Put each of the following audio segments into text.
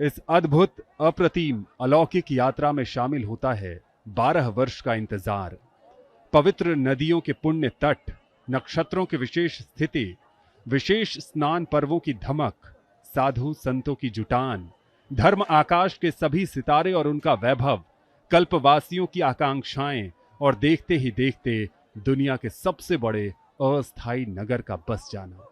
इस अद्भुत, अप्रतिम, अलौकिक यात्रा में शामिल होता है 12 वर्ष का इंतजार। पवित्र नदियों के पुण्य तट, नक्षत्रों की विशेष स्थिति, विशेष स्नान पर्वों की धमक, साधु संतों की जुटान, धर्म आकाश के सभी सितारे और उनका वैभव, कल्पवासियों की आकांक्षाएं और देखते ही देखते दुनिया के सबसे बड़े अस्थायी नगर का बस जाना।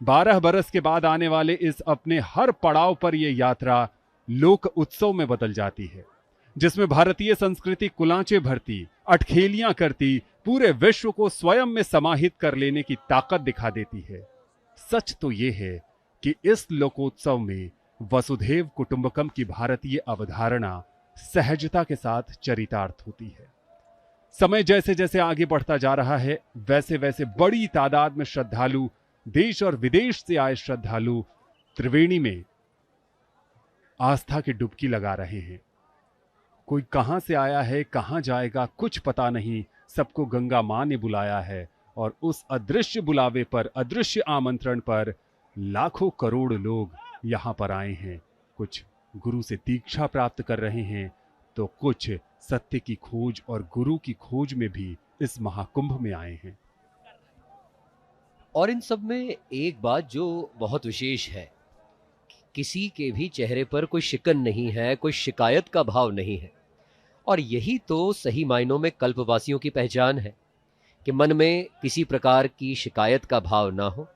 12 बरस के बाद आने वाले इस अपने हर पड़ाव पर यह यात्रा लोक उत्सव में बदल जाती है, जिसमें भारतीय संस्कृति कुलांचे भरती, अटखेलियां करती, पूरे विश्व को स्वयं में समाहित कर लेने की ताकत दिखा देती है। सच तो यह है कि इस लोकोत्सव में वसुधैव कुटुंबकम की भारतीय अवधारणा सहजता के साथ चरितार्थ होती है। समय जैसे जैसे आगे बढ़ता जा रहा है, वैसे वैसे बड़ी तादाद में श्रद्धालु, देश और विदेश से आए श्रद्धालु त्रिवेणी में आस्था की डुबकी लगा रहे हैं। कोई कहां से आया है, कहां जाएगा, कुछ पता नहीं। सबको गंगा मां ने बुलाया है और उस अदृश्य बुलावे पर, अदृश्य आमंत्रण पर लाखों करोड़ लोग यहां पर आए हैं। कुछ गुरु से दीक्षा प्राप्त कर रहे हैं, तो कुछ सत्य की खोज और गुरु की खोज में भी इस महाकुंभ में आए हैं। और इन सब में एक बात जो बहुत विशेष है, किसी के भी चेहरे पर कोई शिकन नहीं है, कोई शिकायत का भाव नहीं है। और यही तो सही मायनों में कल्पवासियों की पहचान है कि मन में किसी प्रकार की शिकायत का भाव ना हो,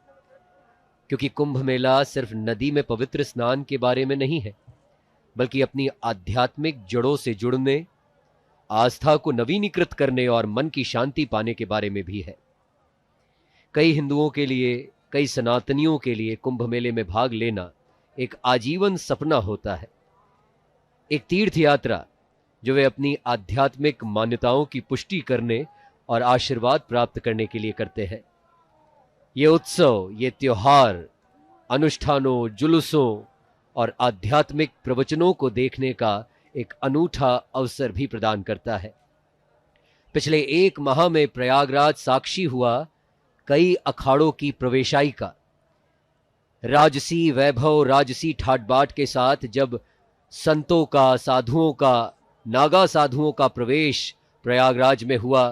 क्योंकि कुंभ मेला सिर्फ नदी में पवित्र स्नान के बारे में नहीं है, बल्कि अपनी आध्यात्मिक जड़ों से जुड़ने, आस्था को नवीनीकृत करने और मन की शांति पाने के बारे में भी है। कई हिंदुओं के लिए, कई सनातनियों के लिए कुंभ मेले में भाग लेना एक आजीवन सपना होता है, एक तीर्थ यात्रा जो वे अपनी आध्यात्मिक मान्यताओं की पुष्टि करने और आशीर्वाद प्राप्त करने के लिए करते हैं। ये उत्सव, ये त्योहार अनुष्ठानों, जुलूसों और आध्यात्मिक प्रवचनों को देखने का एक अनूठा अवसर भी प्रदान करता है। पिछले 1 माह में प्रयागराज साक्षी हुआ कई अखाड़ों की प्रवेशाई का। राजसी वैभव, राजसी ठाट बाट के साथ जब संतों का, साधुओं का, नागा साधुओं का प्रवेश प्रयागराज में हुआ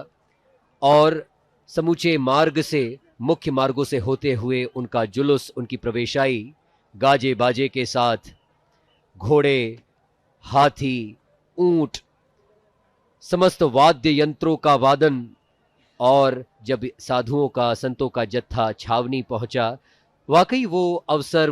और समूचे मार्ग से, मुख्य मार्गों से होते हुए उनका जुलूस, उनकी प्रवेशाई गाजे बाजे के साथ, घोड़े, हाथी, ऊंट, समस्त वाद्य यंत्रों का वादन, और जब साधुओं का, संतों का जत्था छावनी पहुंचा, वाकई वो अवसर